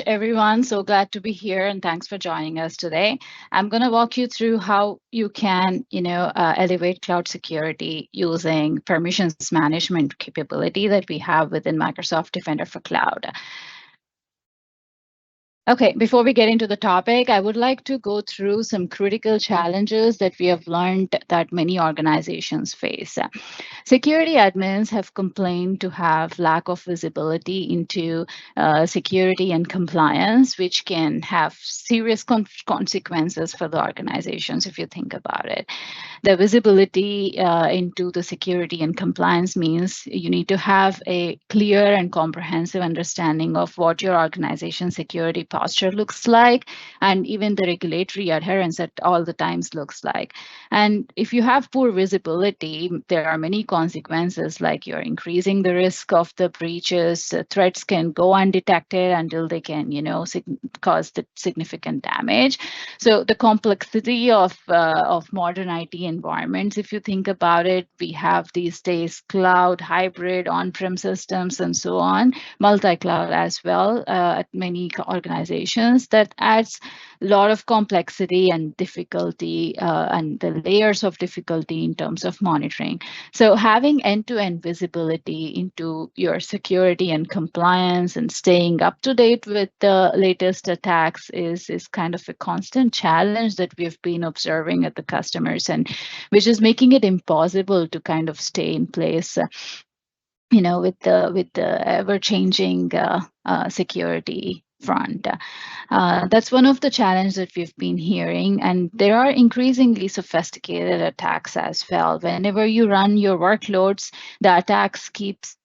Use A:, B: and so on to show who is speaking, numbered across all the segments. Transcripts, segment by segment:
A: much, everyone. So glad to be here, and thanks for joining us today. I'm going to walk you through how you can, elevate cloud security using permissions management capability that we have within Microsoft Defender for Cloud. Okay, before we get into the topic, I would like to go through some critical challenges that we have learned that many organizations face. Security admins have complained to have lack of visibility into security and compliance, which can have serious consequences for the organizations if you think about it. The visibility into the security and compliance means you need to have a clear and comprehensive understanding of what your organization's security posture looks like, and even the regulatory adherence at all the times looks like. And if you have poor visibility, there are many consequences, like you're increasing the risk of the breaches. Threats can go undetected until they can, cause the significant damage. So the complexity of modern IT environments, if you think about it, we have these days cloud, hybrid, on-prem systems, and so on, multi-cloud as well at many organizations. That adds a lot of complexity and difficulty and the layers of difficulty in terms of monitoring. So having end-to-end visibility into your security and compliance and staying up to date with the latest attacks is kind of a constant challenge that we've been observing at the customers, and which is making it impossible to kind of stay in place with the ever-changing security front. That's one of the challenges that we've been hearing, and there are increasingly sophisticated attacks as well. Whenever you run your workloads, the attacks keeps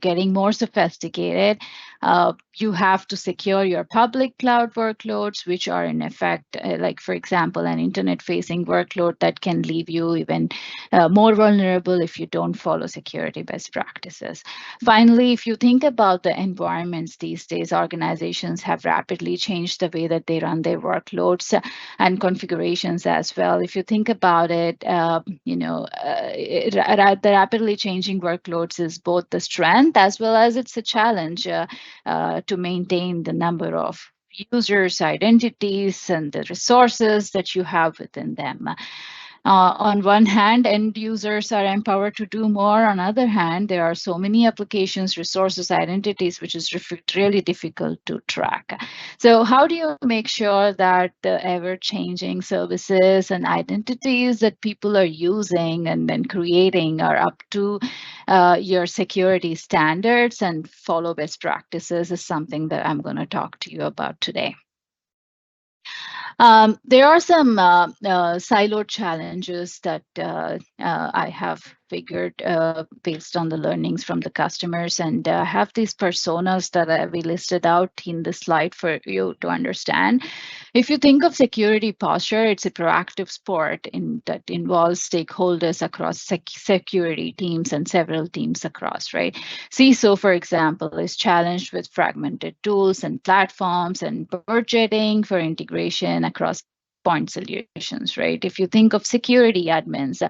A: getting more sophisticated. You have to secure your public cloud workloads, which are in effect, like, for example, an internet-facing workload that can leave you even more vulnerable if you don't follow security best practices. Finally, if you think about the environments these days, organizations have rapidly changed the way that they run their workloads and configurations as well. If you think about it, the rapidly changing workloads is both the strength as well as it's a challenge to maintain the number of users, identities, and the resources that you have within them. On one hand, end users are empowered to do more. On the other hand, there are so many applications, resources, identities, which is really difficult to track. So how do you make sure that the ever-changing services and identities that people are using and then creating are up to your security standards and follow best practices is something that I'm going to talk to you about today. There are some siloed challenges that I have figured based on the learnings from the customers, and have these personas that we listed out in the slide for you to understand. If you think of security posture, it's a proactive sport that involves stakeholders across security teams and several teams across, right? CISO, for example, is challenged with fragmented tools and platforms and budgeting for integration across point solutions, right? If you think of security admins,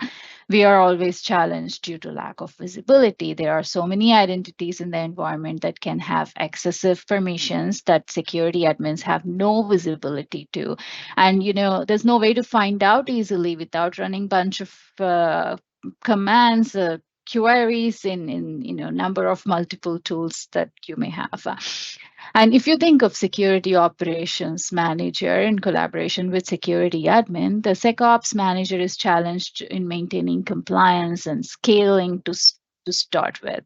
A: we are always challenged due to lack of visibility. There are so many identities in the environment that can have excessive permissions that security admins have no visibility to. And, there's no way to find out easily without running a bunch of commands, queries in number of multiple tools that you may have. And if you think of security operations manager in collaboration with security admin, the SecOps manager is challenged in maintaining compliance and scaling to start with.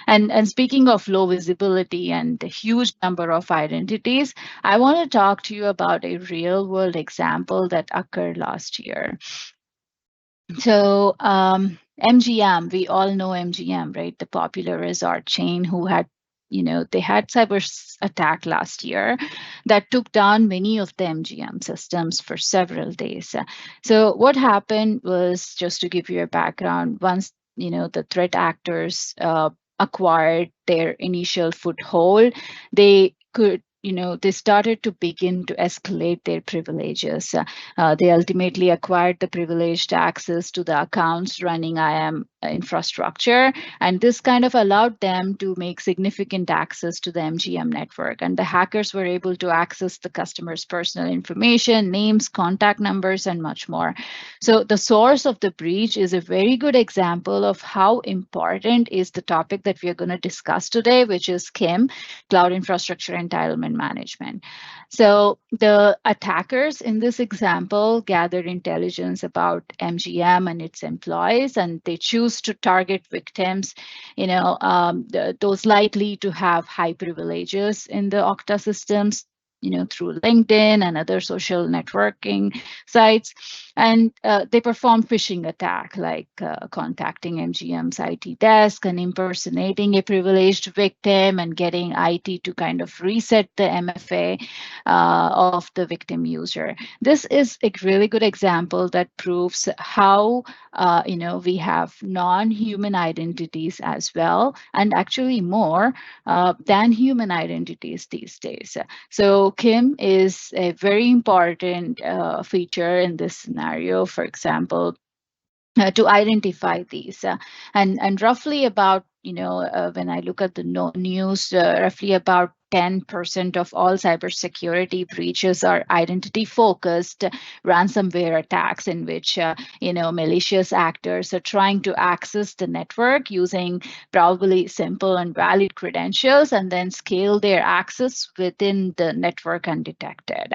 A: And speaking of low visibility and the huge number of identities, I want to talk to you about a real world example that occurred last year. So MGM, we all know MGM, right? The popular resort chain who had they had cyber attack last year that took down many of the MGM systems for several days. So what happened was, just to give you a background, once the threat actors acquired their initial foothold, they could they started to begin to escalate their privileges. They ultimately acquired the privileged access to the accounts running IAM infrastructure, and this kind of allowed them to make significant access to the MGM network. And the hackers were able to access the customer's personal information, names, contact numbers, and much more. So the source of the breach is a very good example of how important is the topic that we are going to discuss today, which is CIEM, Cloud Infrastructure Entitlement Management. So the attackers in this example gathered intelligence about MGM and its employees, and they choose to target victims, those likely to have high privileges in the Okta systems, through LinkedIn and other social networking sites. And they perform phishing attack, like contacting MGM's IT desk and impersonating a privileged victim and getting IT to kind of reset the MFA of the victim user. This is a really good example that proves how we have non-human identities as well, and actually more than human identities these days. So CIEM is a very important feature in this scenario. For example, to identify these, and roughly about when I look at the news, roughly about 10% of all cybersecurity breaches are identity-focused ransomware attacks in which malicious actors are trying to access the network using probably simple and valid credentials and then scale their access within the network undetected.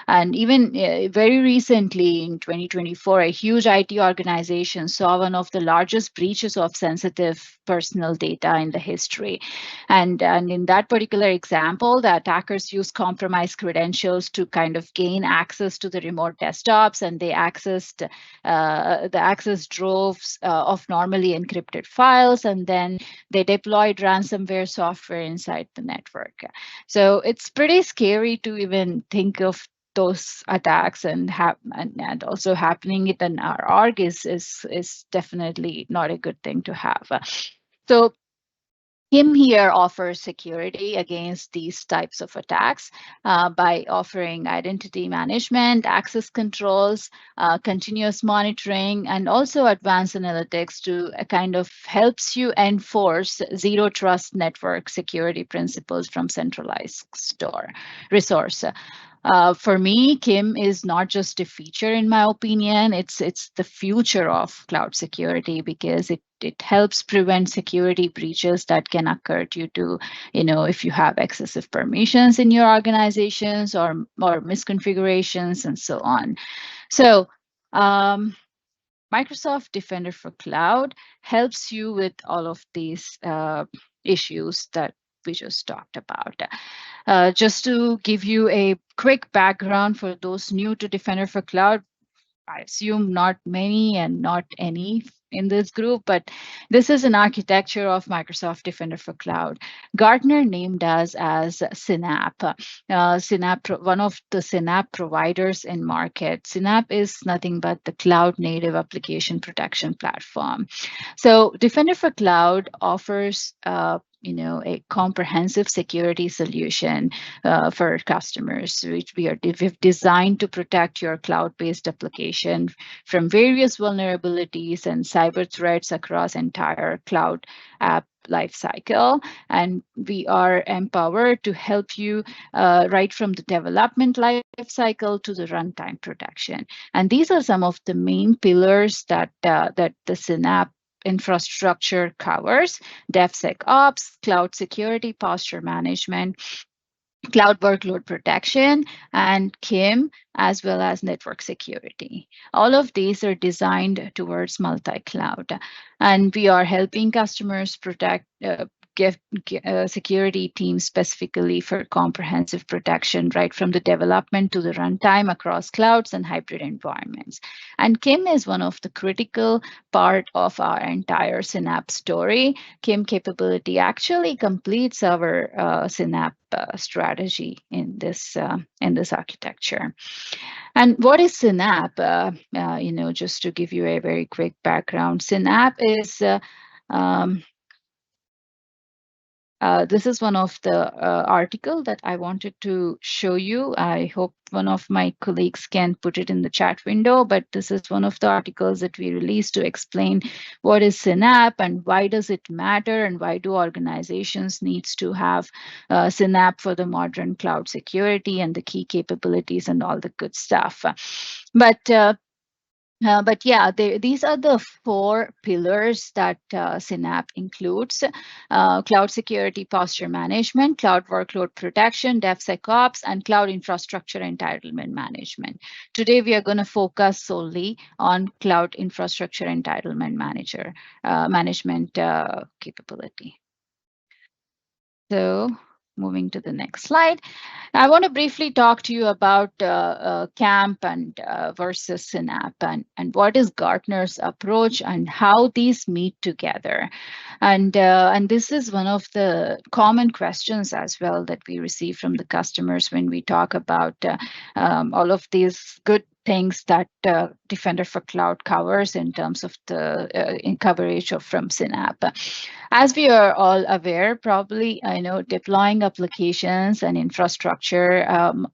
A: And even very recently in 2024, a huge IT organization saw one of the largest breaches of sensitive personal data in the history. And in that particular example, the attackers used compromised credentials to kind of gain access to the remote desktops, and they accessed the access droves of normally encrypted files, and then they deployed ransomware software inside the network. So it's pretty scary to even think of those attacks and also happening in our org is definitely not a good thing to have. So CIEM here offers security against these types of attacks by offering identity management, access controls, continuous monitoring, and also advanced analytics to kind of helps you enforce zero trust network security principles from centralized resource. For me, CIEM is not just a feature, in my opinion. It's the future of cloud security because it helps prevent security breaches that can occur due to, if you have excessive permissions in your organizations or misconfigurations and so on. So Microsoft Defender for Cloud helps you with all of these issues that we just talked about. Just to give you a quick background for those new to Defender for Cloud, I assume not many and not any in this group, but this is an architecture of Microsoft Defender for Cloud. Gartner named us as CNAPP. CNAPP, one of the CNAPP providers in market. CNAPP is nothing but the cloud native application protection platform. So Defender for Cloud offers a comprehensive security solution for customers, which we've designed to protect your cloud-based application from various vulnerabilities and cyber threats across entire cloud app lifecycle. And we are empowered to help you right from the development lifecycle to the runtime protection. And these are some of the main pillars that the CNAPP infrastructure covers: DevSecOps, cloud security posture management, cloud workload protection, and CIEM, as well as network security. All of these are designed towards multi-cloud, and we are helping customers protect security teams specifically for comprehensive protection right from the development to the runtime across clouds and hybrid environments. And CIEM is one of the critical part of our entire CNAPP story. CIEM capability actually completes our CNAPP strategy in this architecture. And what is CNAPP? Just to give you a very quick background, CNAPP is This is one of the article that I wanted to show you. I hope one of my colleagues can put it in the chat window, but this is one of the articles that we released to explain what is CNAPP and why does it matter and why do organizations needs to have CNAPP for the modern cloud security and the key capabilities and all the good stuff. But yeah, these are the four pillars that CNAPP includes: cloud security posture management, cloud workload protection, DevSecOps, and cloud infrastructure entitlement management. Today, we are going to focus solely on cloud infrastructure entitlement management capability. So moving to the next slide. I want to briefly talk to you about CAMP and versus CNAPP and what is Gartner's approach and how these meet together. And this is one of the common questions as well that we receive from the customers when we talk about all of these good things that Defender for Cloud covers in terms of the in coverage of from CNAPP. As we are all aware, probably, I know deploying applications and infrastructure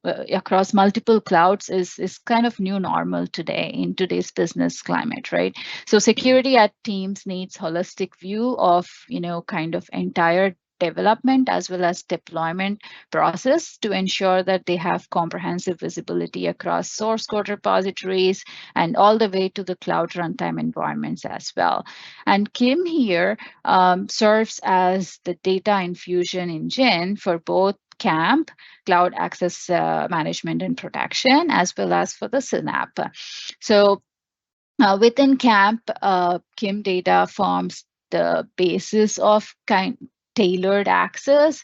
A: across multiple clouds is kind of new normal today in today's business climate, right? So security at teams needs holistic view of, kind of entire development as well as deployment process to ensure that they have comprehensive visibility across source code repositories and all the way to the cloud runtime environments as well. And Kim here serves as the data infusion engine for both CAMP, Cloud Access Management and Protection, as well as for the CNAPP. So within CAMP, Kim data forms the basis of tailored access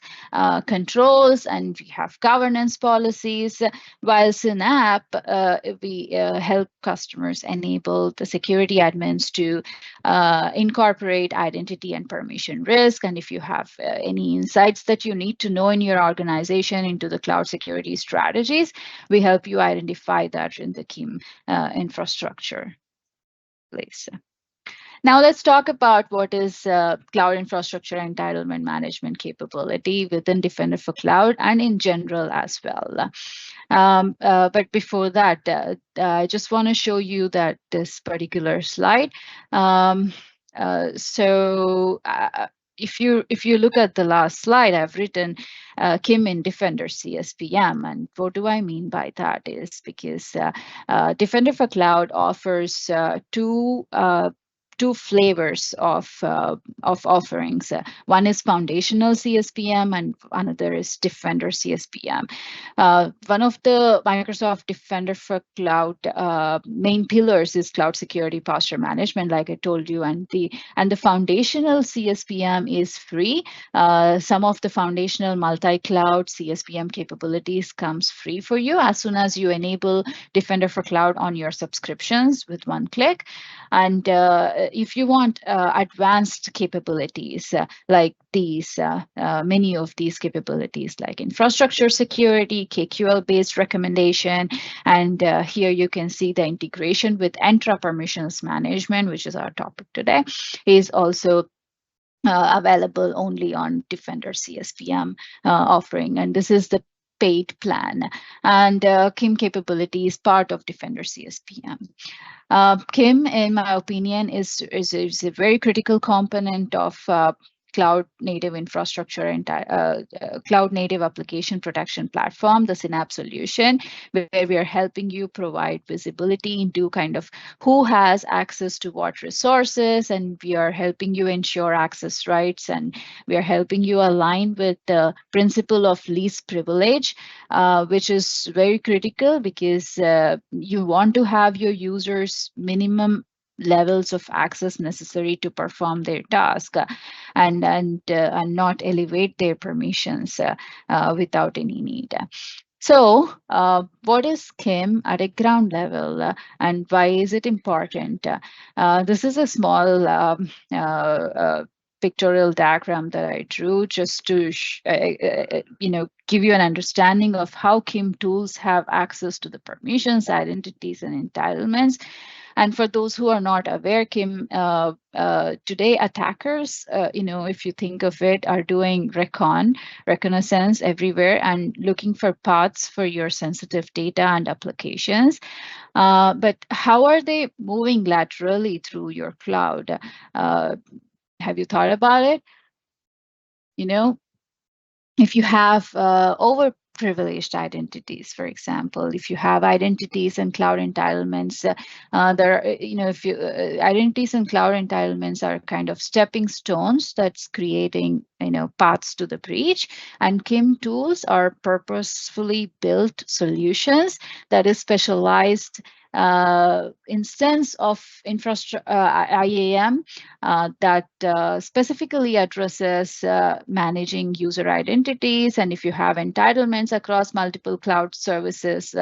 A: controls, and we have governance policies, while CNAPP, we help customers enable the security admins to incorporate identity and permission risk. And if you have any insights that you need to know in your organization into the cloud security strategies, we help you identify that in the Kim infrastructure place. Now let's talk about what is cloud infrastructure entitlement management capability within Defender for Cloud and in general as well. But before that, I just want to show you that this particular slide. If you look at the last slide, I've written Kim in Defender CSPM, and what do I mean by that is because Defender for Cloud offers two flavors of offerings. One is foundational CSPM and another is Defender CSPM. One of the Microsoft Defender for Cloud main pillars is cloud security posture management, like I told you, and the foundational CSPM is free. Some of the foundational multi-cloud CSPM capabilities comes free for you as soon as you enable Defender for Cloud on your subscriptions with one click. And if you want advanced capabilities like these, many of these capabilities like infrastructure security, KQL-based recommendation, and here you can see the integration with Entra permissions management, which is our topic today, is also available only on Defender CSPM offering. And this is the paid plan. And Kim capability is part of Defender CSPM. Kim, in my opinion, is a very critical component of cloud native infrastructure and cloud native application protection platform, the CNAPP solution, where we are helping you provide visibility into kind of who has access to what resources, and we are helping you ensure access rights, and we are helping you align with the principle of least privilege, which is very critical because you want to have your users minimum levels of access necessary to perform their task and not elevate their permissions without any need. So what is Kim at a ground level and why is it important? This is a small pictorial diagram that I drew just to give you an understanding of how Kim tools have access to the permissions, identities, and entitlements. And for those who are not aware, Kim, today attackers, if you think of it, are doing reconnaissance everywhere and looking for paths for your sensitive data and applications. But how are they moving laterally through your cloud? Have you thought about it? If you have overprivileged identities, for example, if you have identities and cloud entitlements, if you identities and cloud entitlements are kind of stepping stones that's creating paths to the breach. And CIEM tools are purposefully built solutions that is specialized instance of infrastructure IAM that specifically addresses managing user identities. And if you have entitlements across multiple cloud services,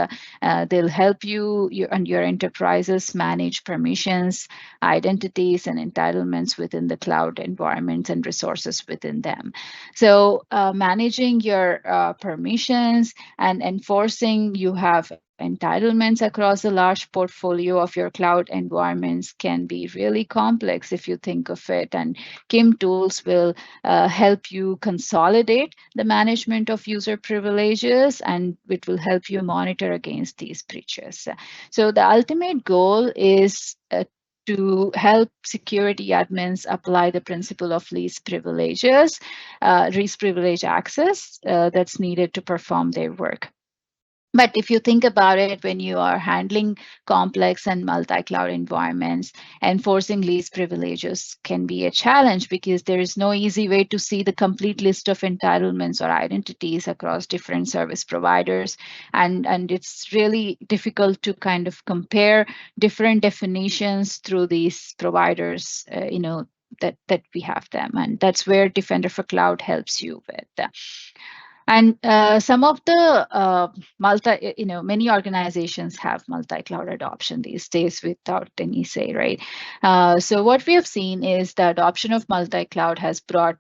A: they'll help you and your enterprises manage permissions, identities, and entitlements within the cloud environments and resources within them. So managing your permissions and enforcing you have entitlements across a large portfolio of your cloud environments can be really complex if you think of it. And CIEM tools will help you consolidate the management of user privileges, and it will help you monitor against these breaches. So the ultimate goal is to help security admins apply the principle of least privilege access that's needed to perform their work. But if you think about it, when you are handling complex and multi-cloud environments, enforcing least privileges can be a challenge because there is no easy way to see the complete list of entitlements or identities across different service providers. And it's really difficult to kind of compare different definitions through these providers, that we have them. And that's where Defender for Cloud helps you with. And some of the many organizations have multi-cloud adoption these days without any say, right? So what we have seen is the adoption of multi-cloud has brought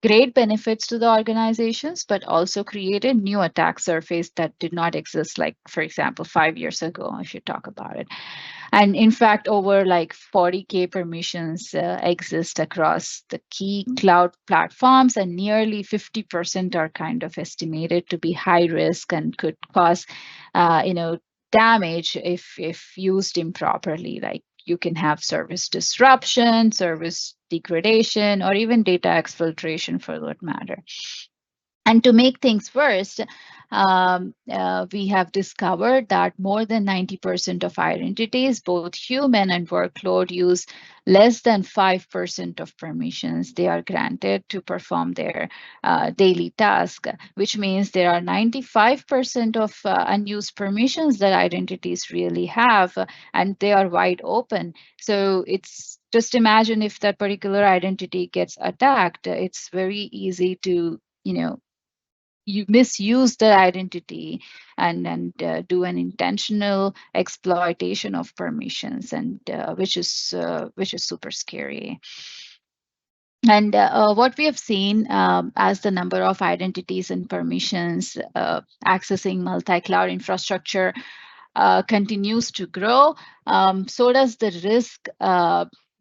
A: great benefits to the organizations, but also created new attack surface that did not exist, like, for example, 5 years ago, if you talk about it. And in fact, over like 40K permissions exist across the key cloud platforms, and nearly 50% are kind of estimated to be high risk and could cause, damage if used improperly. Like you can have service disruption, service degradation, or even data exfiltration for that matter. And to make things worse, we have discovered that more than 90% of identities, both human and workload, use less than 5% of permissions they are granted to perform their daily task, which means there are 95% of unused permissions that identities really have, and they are wide open. So it's just imagine if that particular identity gets attacked, it's very easy to, you misuse the identity and do an intentional exploitation of permissions, and which is super scary. And what we have seen as the number of identities and permissions accessing multi-cloud infrastructure continues to grow, so does the risk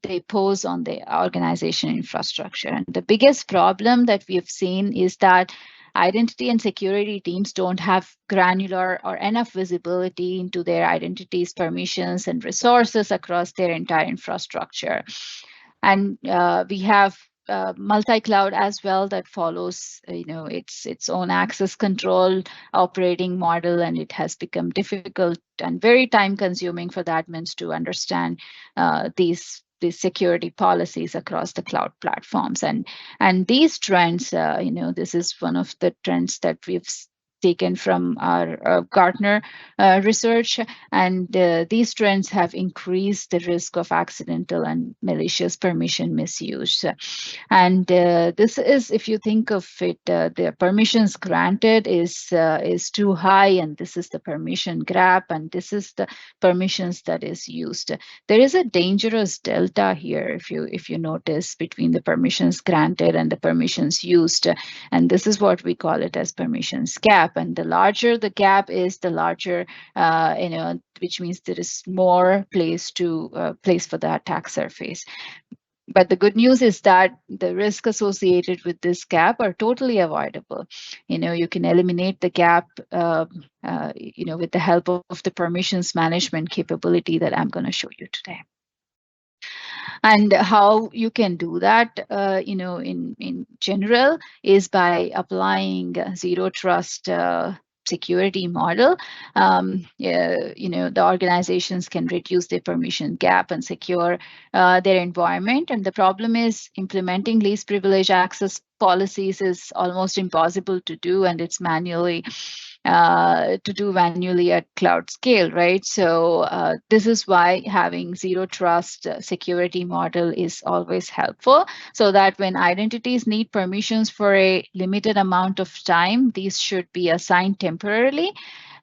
A: they pose on the organization infrastructure. And the biggest problem that we have seen is that identity and security teams don't have granular or enough visibility into their identities, permissions, and resources across their entire infrastructure. And we have multi-cloud as well that follows, its own access control operating model, and it has become difficult and very time-consuming for the admins to understand these security policies across the cloud platforms. And these trends, this is one of the trends that we've taken from our Gartner research, and these trends have increased the risk of accidental and malicious permission misuse. And this is, if you think of it, the permissions granted is too high, and this is the permission grab, and this is the permissions that is used. There is a dangerous delta here, if you notice, between the permissions granted and the permissions used, and this is what we call it as permissions gap. gap, and the larger the gap is, the larger, which means there is more place for the attack surface. But the good news is that the risk associated with this gap are totally avoidable. You can eliminate the gap, with the help of the permissions management capability that I'm going to show you today. And how you can do that, in general, is by applying zero trust security model. The organizations can reduce their permission gap and secure their environment. And the problem is implementing least privilege access policies is almost impossible to do, and it's manually at cloud scale, right? So this is why having zero trust security model is always helpful, so that when identities need permissions for a limited amount of time, these should be assigned temporarily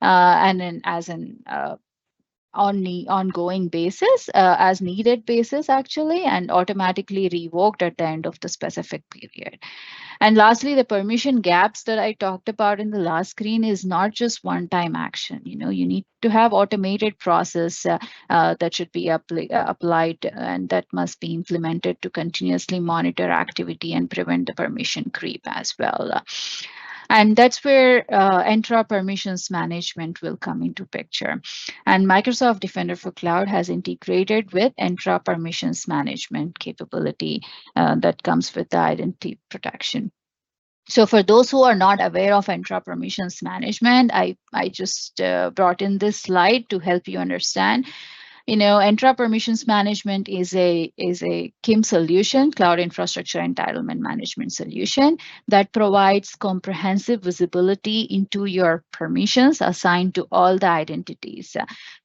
A: and then as an ongoing basis, as needed basis actually, and automatically revoked at the end of the specific period. And lastly, the permission gaps that I talked about in the last screen is not just one-time action. You need to have automated process that should be applied, and that must be implemented to continuously monitor activity and prevent the permission creep as well. And that's where Entra permissions management will come into picture. And Microsoft Defender for Cloud has integrated with Entra permissions management capability that comes with the identity protection. So for those who are not aware of Entra permissions management, I just brought in this slide to help you understand. Entra permissions management is a CIEM solution, Cloud Infrastructure Entitlement Management solution, that provides comprehensive visibility into your permissions assigned to all the identities,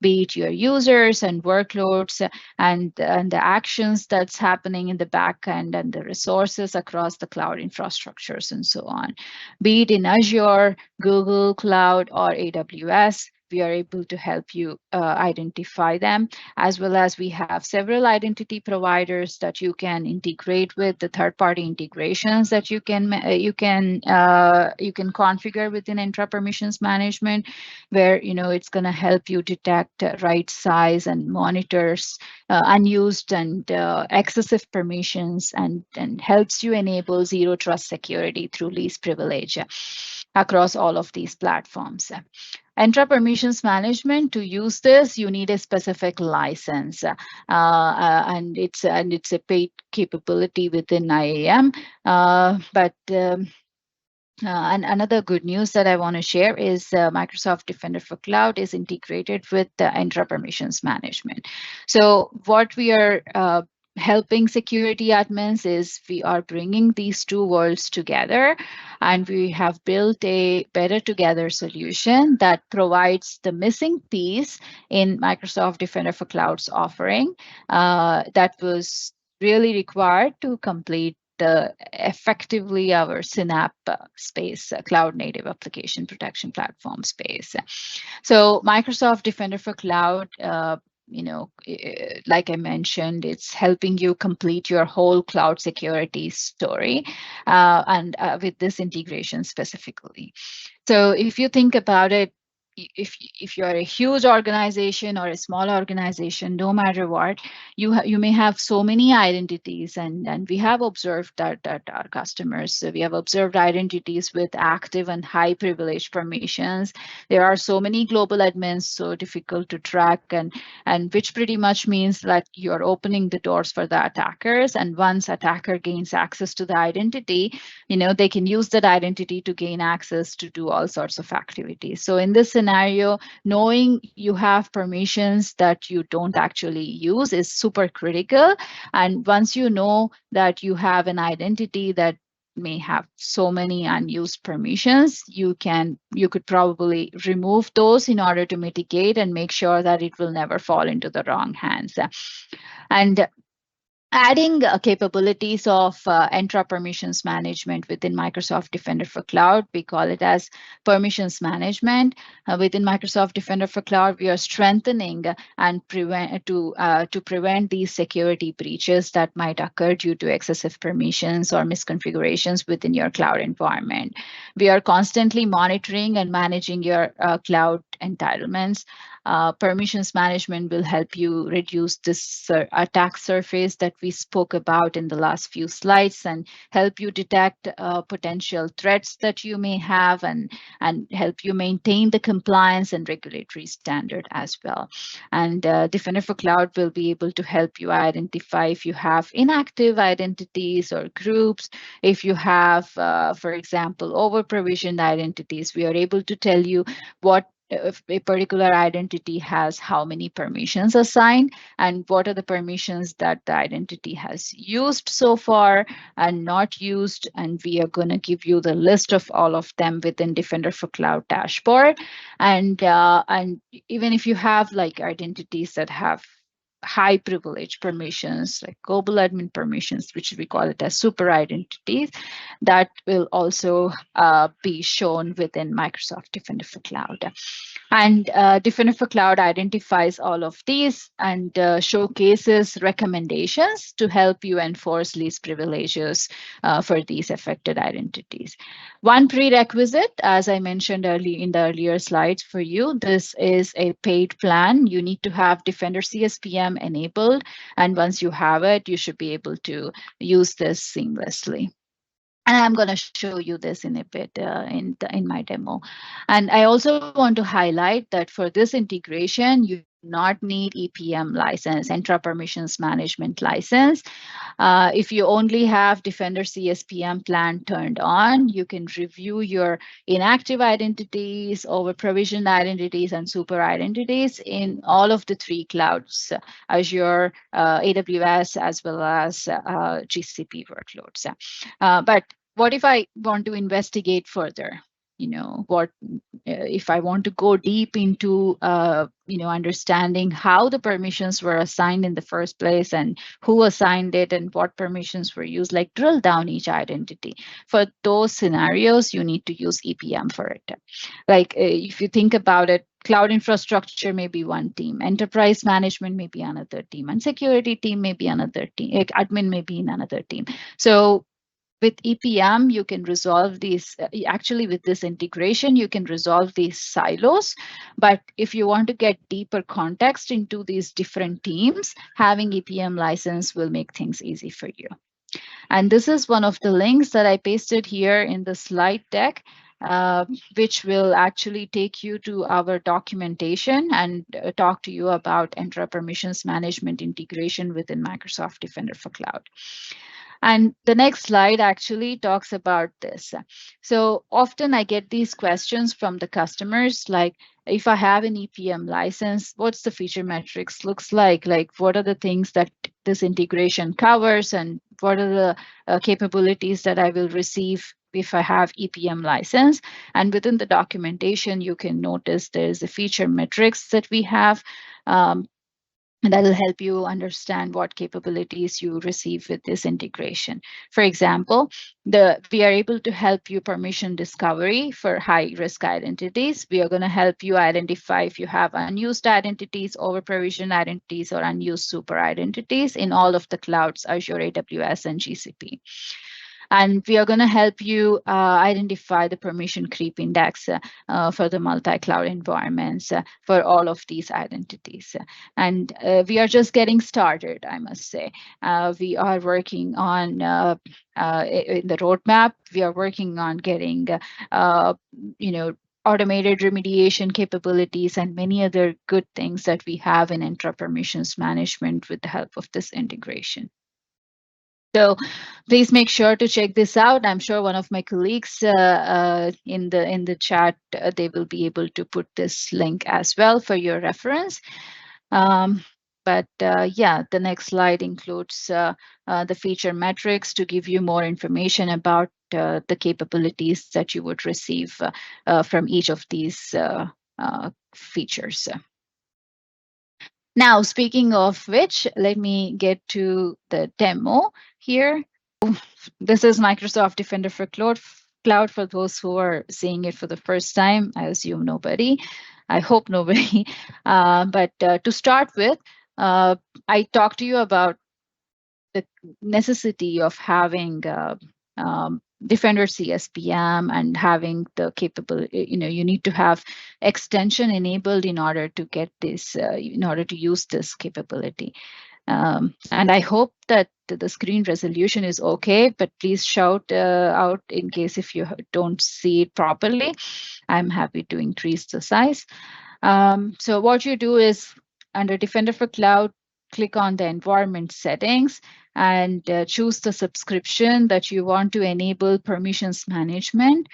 A: be it your users and workloads and the actions that's happening in the back end and the resources across the cloud infrastructures and so on. Be it in Azure, Google Cloud, or AWS, we are able to help you identify them, as well as we have several identity providers that you can integrate with, the third-party integrations that you can configure within Entra permissions management, where it's going to help you detect right size and monitors unused and excessive permissions, and helps you enable zero trust security through least privilege across all of these platforms. Entra permissions management, to use this, you need a specific license, and it's a paid capability within IAM. And another good news that I want to share is Microsoft Defender for Cloud is integrated with the Entra permissions management. So what we are helping security admins is we are bringing these two worlds together, and we have built a better together solution that provides the missing piece in Microsoft Defender for Cloud's offering that was really required to complete effectively our CNAPP space, Cloud Native Application Protection Platform space. So Microsoft Defender for Cloud, like I mentioned, it's helping you complete your whole cloud security story, and with this integration specifically. So if you think about it, if you're a huge organization or a small organization, no matter what, you may have so many identities, and we have observed that our customers, we have observed identities with active and high privilege permissions. There are so many global admins, so difficult to track, and which pretty much means that you're opening the doors for the attackers. And once attacker gains access to the identity, they can use that identity to gain access to do all sorts of activities. So in this scenario, knowing you have permissions that you don't actually use is super critical. And once you know that you have an identity that may have so many unused permissions, you could probably remove those in order to mitigate and make sure that it will never fall into the wrong hands. And Adding capabilities of Entra permissions management within Microsoft Defender for Cloud. We call it as permissions management. Within Microsoft Defender for Cloud, we are strengthening and to prevent these security breaches that might occur due to excessive permissions or misconfigurations within your cloud environment. We are constantly monitoring and managing your cloud entitlements. Permissions management will help you reduce this attack surface that we spoke about in the last few slides, and help you detect potential threats that you may have, and help you maintain the compliance and regulatory standard as well. And Defender for Cloud will be able to help you identify if you have inactive identities or groups. If you have, for example, over provisioned identities, we are able to tell you what if a particular identity has how many permissions assigned, and what are the permissions that the identity has used so far and not used. And we are going to give you the list of all of them within Defender for Cloud dashboard. And even if you have like identities that have high privilege permissions like global admin permissions, which we call it as super identities, that will also be shown within Microsoft Defender for Cloud. And Defender for Cloud identifies all of these and showcases recommendations to help you enforce least privileges for these affected identities. One prerequisite, as I mentioned in the earlier slides for you, this is a paid plan. You need to have Defender CSPM enabled, and once you have it, you should be able to use this seamlessly. And I'm going to show you this in a bit in my demo. And I also want to highlight that for this integration, you do not need EPM license, Entra Permissions Management license. If you only have Defender CSPM plan turned on, you can review your inactive identities, over provisioned identities, and super identities in all of the three clouds, Azure, AWS, as well as GCP workloads. But what if I want to investigate further? What if I want to go deep into understanding how the permissions were assigned in the first place, and who assigned it, and what permissions were used, like drill down each identity. For those scenarios, you need to use EPM for it. Like if you think about it, cloud infrastructure may be one team, enterprise management may be another team, and security team may be another team, admin may be in another team. So with EPM, you can resolve these, actually with this integration, you can resolve these silos. But if you want to get deeper context into these different teams, having EPM license will make things easy for you. And this is one of the links that I pasted here in the slide deck, which will actually take you to our documentation and talk to you about Entra Permissions Management integration within Microsoft Defender for Cloud. And the next slide actually talks about this. So often I get these questions from the customers, like, if I have an EPM license, what's the feature metrics looks like? Like, what are the things that this integration covers, and what are the capabilities that I will receive if I have EPM license? And within the documentation, you can notice there's a feature metrics that we have. And that will help you understand what capabilities you receive with this integration. For example, we are able to help you permission discovery for high-risk identities. We are going to help you identify if you have unused identities, over-provisioned identities, or unused super identities in all of the clouds, Azure, AWS, and GCP. And we are going to help you identify the permission creep index for the multi-cloud environments for all of these identities. And we are just getting started, I must say. We are working on in the roadmap, we are working on getting, automated remediation capabilities and many other good things that we have in Entra Permissions Management with the help of this integration. So please make sure to check this out. I'm sure one of my colleagues in the chat, they will be able to put this link as well for your reference. But yeah, the next slide includes the feature metrics to give you more information about the capabilities that you would receive from each of these features. Now, speaking of which, let me get to the demo here. This is Microsoft Defender for Cloud for those who are seeing it for the first time. I assume nobody. I hope nobody. But to start with, I talked to you about the necessity of having Defender CSPM and having the capability, you need to have extension enabled in order to get this, in order to use this capability. And I hope that the screen resolution is okay, but please shout out in case if you don't see it properly. I'm happy to increase the size. So what you do is under Defender for Cloud, click on the environment settings and choose the subscription that you want to enable permissions management.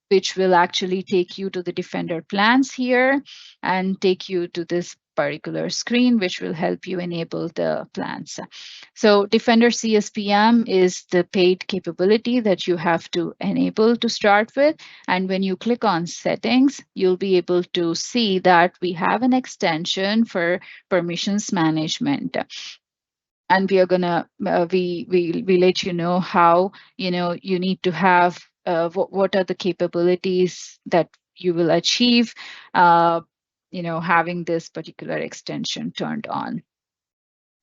A: Which will actually take you to the Defender plans here and take you to this particular screen, which will help you enable the plans. So Defender CSPM is the paid capability that you have to enable to start with. And when you click on settings, you'll be able to see that we have an extension for permissions management. And we are gonna we let you know how you need to have what are the capabilities that you will achieve having this particular extension turned on.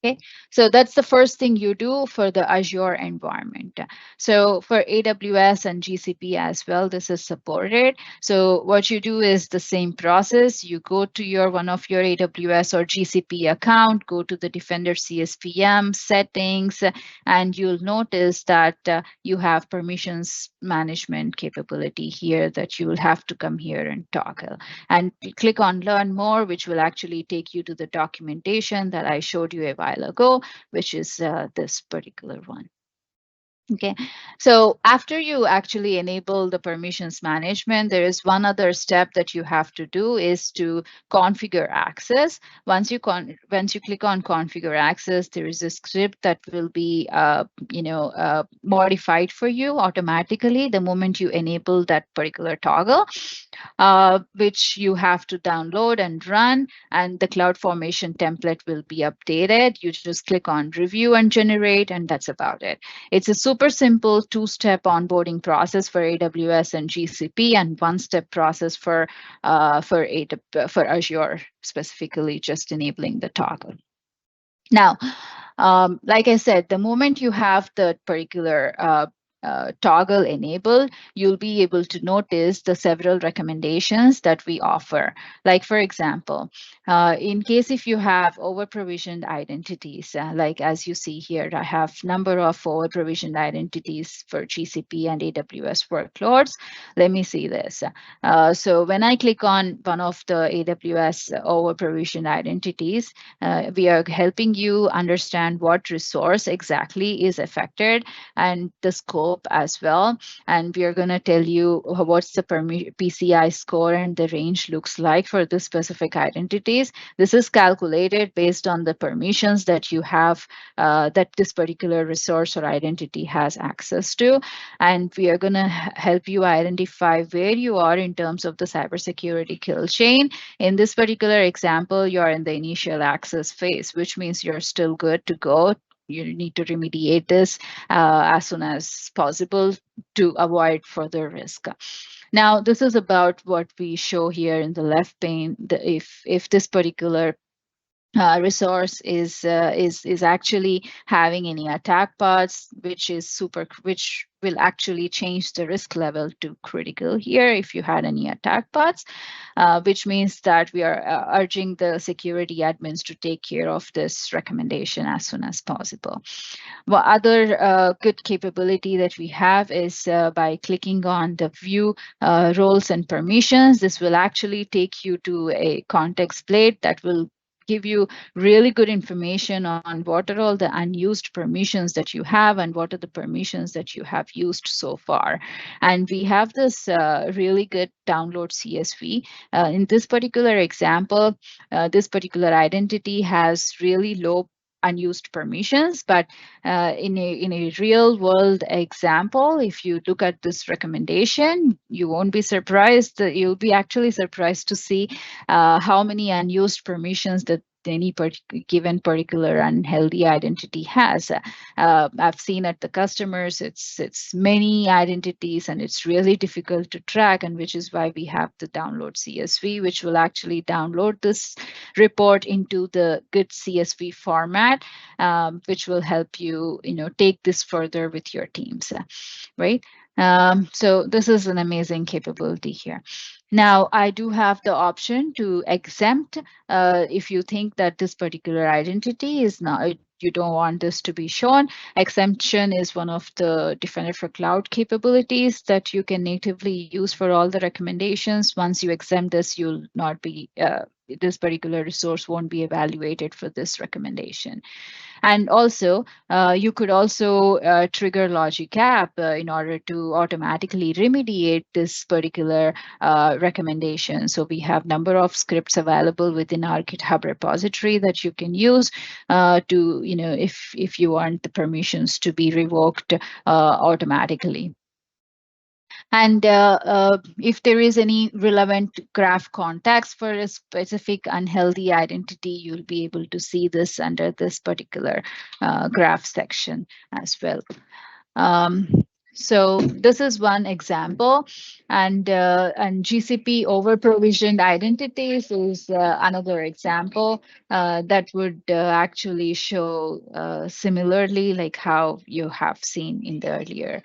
A: Okay, so that's the first thing you do for the Azure environment. So for AWS and GCP as well, this is supported. So what you do is the same process. You go to your one of your AWS or GCP account, go to the Defender CSPM settings, and you'll notice that you have permissions management capability here that you will have to come here and toggle. And click on Learn More, which will actually take you to the documentation that I showed you a while ago, which is this particular one. Okay, so after you actually enable the permissions management, there is one other step that you have to do is to configure access. Once you click on configure access, there is a script that will be modified for you automatically the moment you enable that particular toggle, which you have to download and run, and the CloudFormation template will be updated. You just click on review and generate, and that's about it. It's a super simple two-step onboarding process for AWS and GCP, and one-step process for Azure, specifically just enabling the toggle. Now, like I said, the moment you have the particular toggle enabled, you'll be able to notice the several recommendations that we offer. Like, for example, in case if you have over-provisioned identities, like as you see here, I have number of over-provisioned identities for GCP and AWS workloads. Let me see this. So when I click on one of the AWS over-provisioned identities, we are helping you understand what resource exactly is affected and the scope as well. And we are going to tell you what's the PCI score and the range looks like for the specific identities. This is calculated based on the permissions that you have, that this particular resource or identity has access to. And we are going to help you identify where you are in terms of the cybersecurity kill chain. In this particular example, you're in the initial access phase, which means you're still good to go. You need to remediate this as soon as possible to avoid further risk. Now, this is about what we show here in the left pane. If this particular resource is actually having any attack paths, which will actually change the risk level to critical here if you had any attack paths, which means that we are urging the security admins to take care of this recommendation as soon as possible. What other good capability that we have is by clicking on the view roles and permissions. This will actually take you to a context plate that will give you really good information on what are all the unused permissions that you have and what are the permissions that you have used so far. And we have this really good download CSV. In this particular example, this particular identity has really low unused permissions. But in a real world example, if you look at this recommendation, you won't be surprised. You'll be actually surprised to see how many unused permissions that any given particular unhealthy identity has. I've seen at the customers, it's many identities, and it's really difficult to track, and which is why we have the download CSV, which will actually download this report into the good CSV format, which will help you, take this further with your teams, right? So this is an amazing capability here. Now, I do have the option to exempt if you think that this particular identity is not, you don't want this to be shown. Exemption is one of the Defender for Cloud capabilities that you can natively use for all the recommendations. Once you exempt this, you'll not be, this particular resource won't be evaluated for this recommendation. And also, you could also trigger logic app in order to automatically remediate this particular recommendation. So we have number of scripts available within our GitHub repository that you can use to, if you want the permissions to be revoked automatically. And if there is any relevant graph context for a specific unhealthy identity, you'll be able to see this under this particular graph section as well. So this is one example, and GCP over provisioned identities is another example that would actually show similarly like how you have seen in the earlier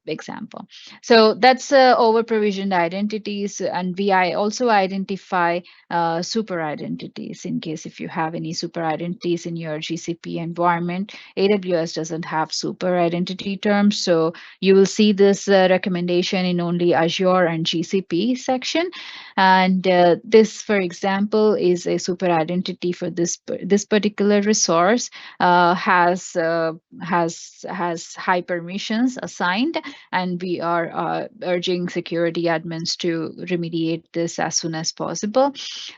A: example. So that's over provisioned identities, and we also identify super identities in case if you have any super identities in your GCP environment. AWS doesn't have super identity terms, so you will see this recommendation in only Azure and GCP section. And this, for example, is a super identity for this particular resource, has high permissions assigned, and we are urging security admins to remediate this as soon as possible.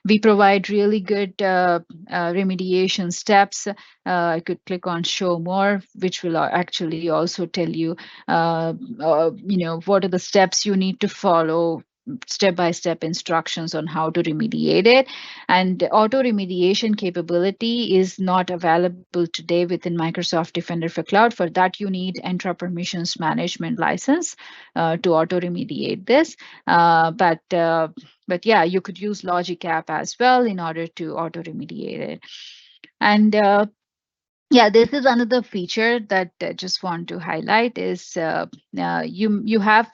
A: We provide really good remediation steps. I could click on show more, which will actually also tell you, what are the steps you need to follow, step-by-step instructions on how to remediate it. And auto remediation capability is not available today within Microsoft Defender for Cloud. For that, you need Entra permissions management license to auto remediate this. But yeah, you could use Logic App as well in order to auto remediate it. And yeah, this is another feature that I just want to highlight is you have,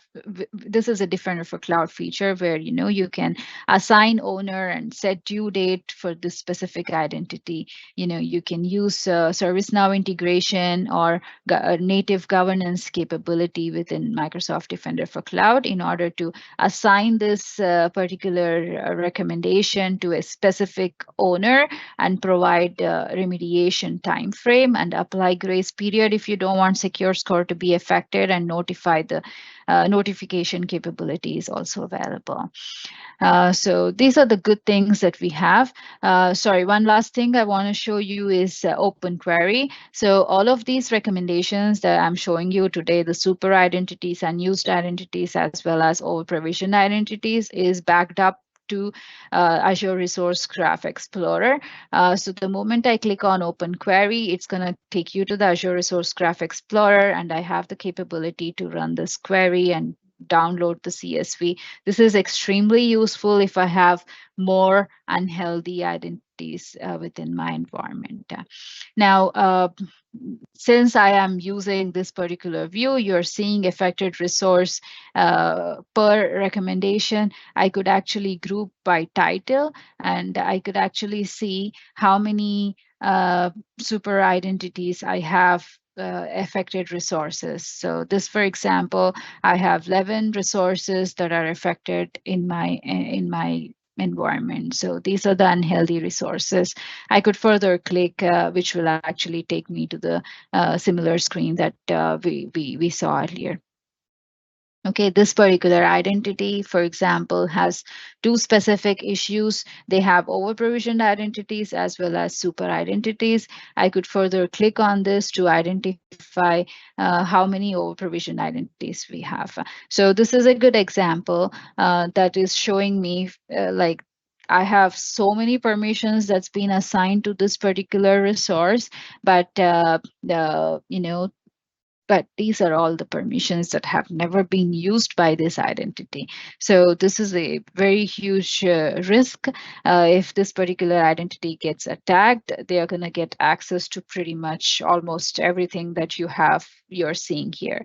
A: this is a Defender for Cloud feature where, you can assign owner and set due date for this specific identity. You can use ServiceNow integration or native governance capability within Microsoft Defender for Cloud in order to assign this particular recommendation to a specific owner and provide remediation time frame and apply grace period if you don't want secure score to be affected, and notify the notification capability is also available. So these are the good things that we have. Sorry, one last thing I want to show you is open query. So all of these recommendations that I'm showing you today, the super identities, unused identities, as well as over provisioned identities, is backed up to Azure Resource Graph Explorer. So the moment I click on Open Query, it's going to take you to the Azure Resource Graph Explorer, and I have the capability to run this query and download the CSV. This is extremely useful if I have more unhealthy identities within my environment. Now, since I am using this particular view, you're seeing affected resource per recommendation. I could actually group by title, and I could actually see how many super identities I have affected resources. So this, for example, I have 11 resources that are affected in my environment. So these are the unhealthy resources. I could further click, which will actually take me to the similar screen that we saw earlier. Okay, this particular identity, for example, has two specific issues. They have over-provisioned identities as well as super identities. I could further click on this to identify how many over-provisioned identities we have. So this is a good example that is showing me like I have so many permissions that's been assigned to this particular resource, but but these are all the permissions that have never been used by this identity. So this is a very huge risk. If this particular identity gets attacked, they are going to get access to pretty much almost everything that you're seeing here.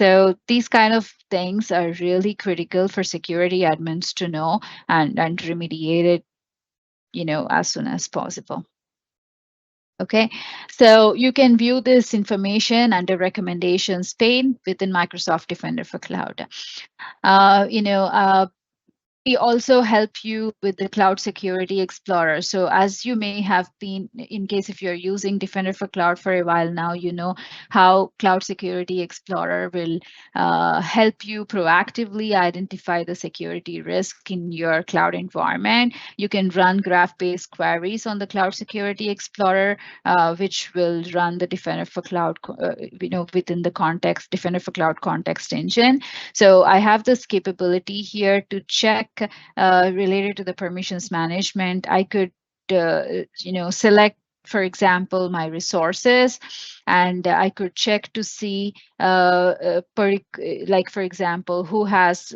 A: So these kind of things are really critical for security admins to know and remediate it, as soon as possible. Okay, so you can view this information under recommendations pane within Microsoft Defender for Cloud. Uh, you know, uh, we also help you with the Cloud Security Explorer. So as you may have been, in case if you're using Defender for Cloud for a while now, you know how Cloud Security Explorer will help you proactively identify the security risk in your cloud environment. You can run graph-based queries on the Cloud Security Explorer, which will run the Defender for Cloud, within the context, Defender for Cloud context engine. So I have this capability here to check related to the permissions management. I could, select, for example, my resources, and I could check to see, like, for example, who has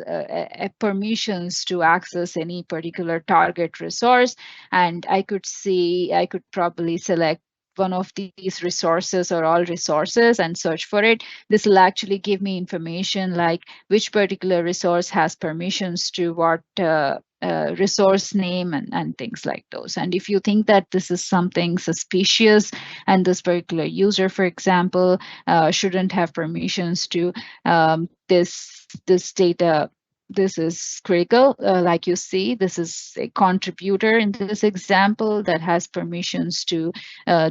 A: permissions to access any particular target resource. And I could probably select one of these resources or all resources and search for it. This will actually give me information like which particular resource has permissions to what resource name and things like those. And if you think that this is something suspicious and this particular user, for example, shouldn't have permissions to this data, this is critical. Like you see, this is a contributor in this example that has permissions to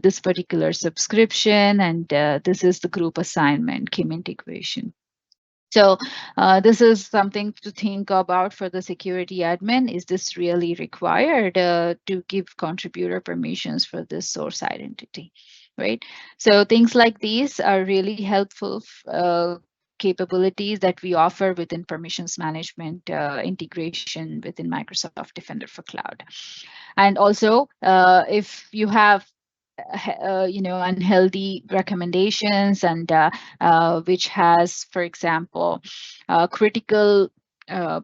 A: this particular subscription, and this is the group assignment, KIM integration. So this is something to think about for the security admin. Is this really required to give contributor permissions for this source identity, right? So things like these are really helpful capabilities that we offer within permissions management integration within Microsoft Defender for Cloud. And also, if you have unhealthy recommendations and which has, for example, critical uh,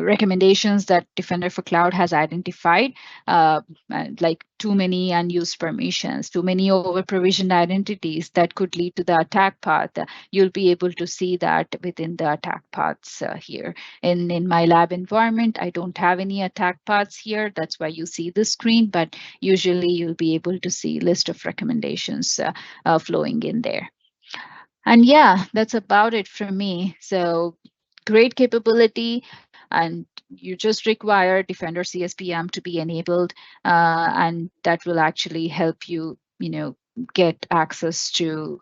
A: recommendations that Defender for Cloud has identified, like too many unused permissions, too many over-provisioned identities that could lead to the attack path. You'll be able to see that within the attack paths here. In my lab environment, I don't have any attack paths here. That's why you see the screen, but usually you'll be able to see list of recommendations flowing in there. And yeah, that's about it for me. So great capability, and you just require Defender CSPM to be enabled, and that will actually help you, get access to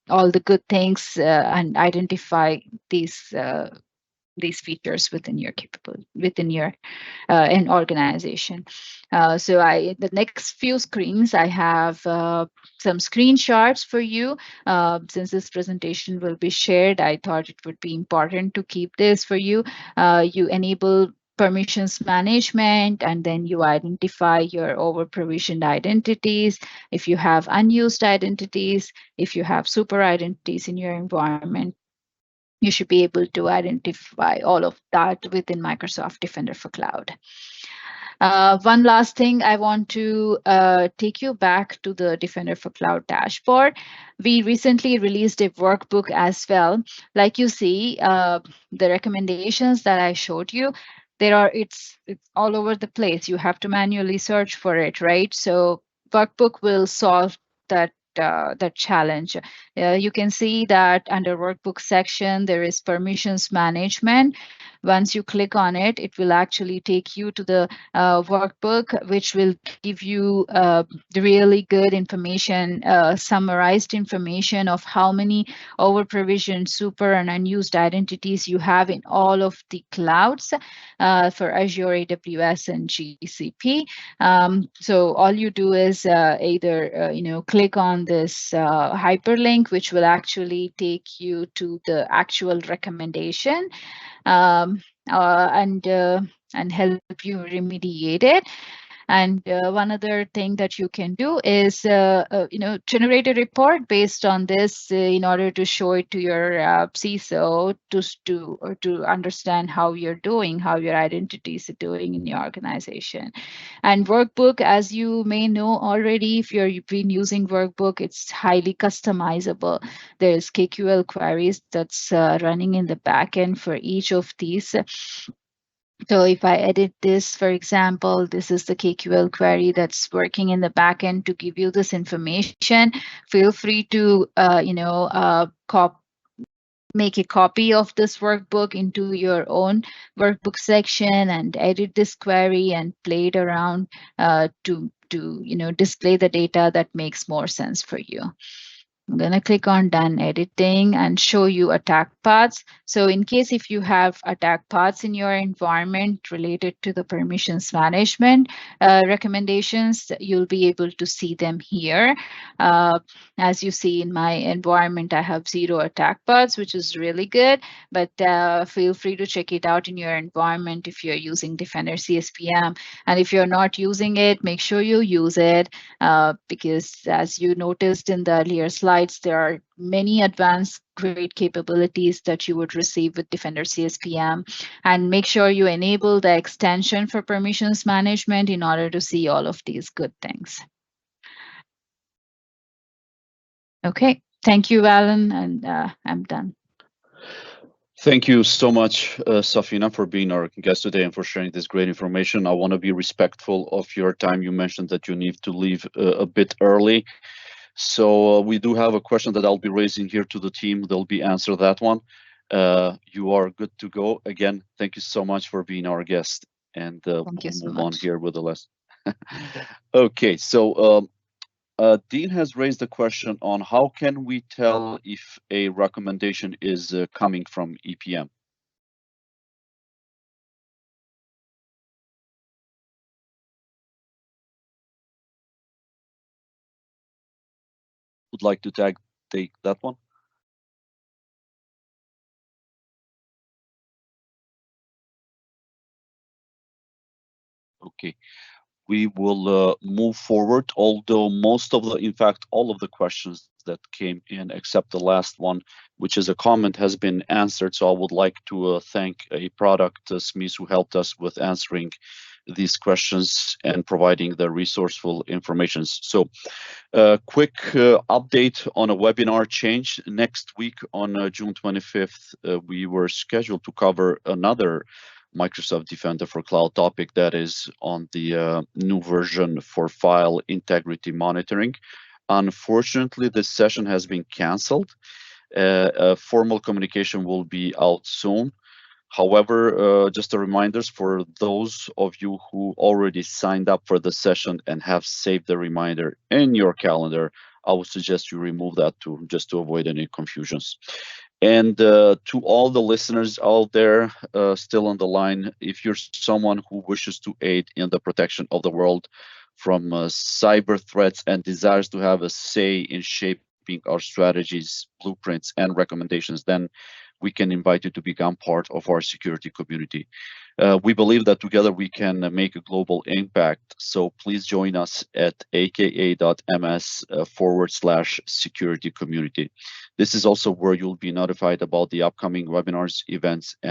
A: all the good things and identify these features within your capability, within your an organization. So the next few screens, I have some screenshots for you. Since this presentation will be shared, I thought it would be important to keep this for you. You enable permissions management, and then you identify your over provisioned identities. If you have unused identities, if you have super identities in your environment, you should be able to identify all of that within Microsoft Defender for Cloud. One last thing, I want to take you back to the Defender for Cloud dashboard. We recently released a workbook as well. Like you see, the recommendations that I showed you, it's all over the place. You have to manually search for it, right? So workbook will solve that that challenge. You can see that under workbook section there is permissions management. Once you click on it, it will actually take you to the workbook, which will give you really good information, summarized information of how many over provisioned, super, and unused identities you have in all of the clouds for Azure, AWS, and GCP. So all you do is either click on this hyperlink, which will actually take you to the actual recommendation, um, and help you remediate it. And one other thing that you can do is, generate a report based on this in order to show it to your CISO to understand how you're doing, how your identities are doing in your organization. And workbook, as you may know already, if you've been using workbook, it's highly customizable. There's KQL queries that's running in the backend for each of these. So if I edit this, for example, this is the KQL query that's working in the backend to give you this information. Feel free to, make a copy of this workbook into your own workbook section and edit this query and play it around to display the data that makes more sense for you. I'm going to click on done editing and show you attack paths. So in case if you have attack paths in your environment related to the permissions management recommendations, you'll be able to see them here. As you see in my environment, I have 0 attack paths, which is really good, but feel free to check it out in your environment if you're using Defender CSPM. And if you're not using it, make sure you use it because as you noticed in the earlier slide, there are many advanced great capabilities that you would receive with Defender CSPM, and make sure you enable the extension for permissions management in order to see all of these good things. Okay, thank you, Alan, and I'm done.
B: Thank you so much, Safeena, for being our guest today and for sharing this great information. I want to be respectful of your time. You mentioned that you need to leave a bit early. So we do have a question that I'll be raising here to the team. They'll be answer that one. You are good to go. Again, thank you so much for being our guest. And we'll move on here with the last. Okay, so Dean has raised a question on how can we tell if a recommendation is coming from EPM? Would like to take that one? Okay, we will move forward, although in fact, all of the questions that came in except the last one, which is a comment, has been answered. So I would like to thank a product SMEs who helped us with answering these questions and providing the resourceful information. So quick update on a webinar change. Next week on June 25th, we were scheduled to cover another Microsoft Defender for Cloud topic that is on the new version for file integrity monitoring. Unfortunately, this session has been canceled. Formal communication will be out soon. However, just a reminder for those of you who already signed up for the session and have saved the reminder in your calendar, I would suggest you remove that just to avoid any confusions. And to all the listeners out there still on the line, if you're someone who wishes to aid in the protection of the world from cyber threats and desires to have a say in shaping our strategies, blueprints, and recommendations, then we can invite you to become part of our security community. We believe that together we can make a global impact. So please join us at aka.ms/security community. This is also where you'll be notified about the upcoming webinars, events, and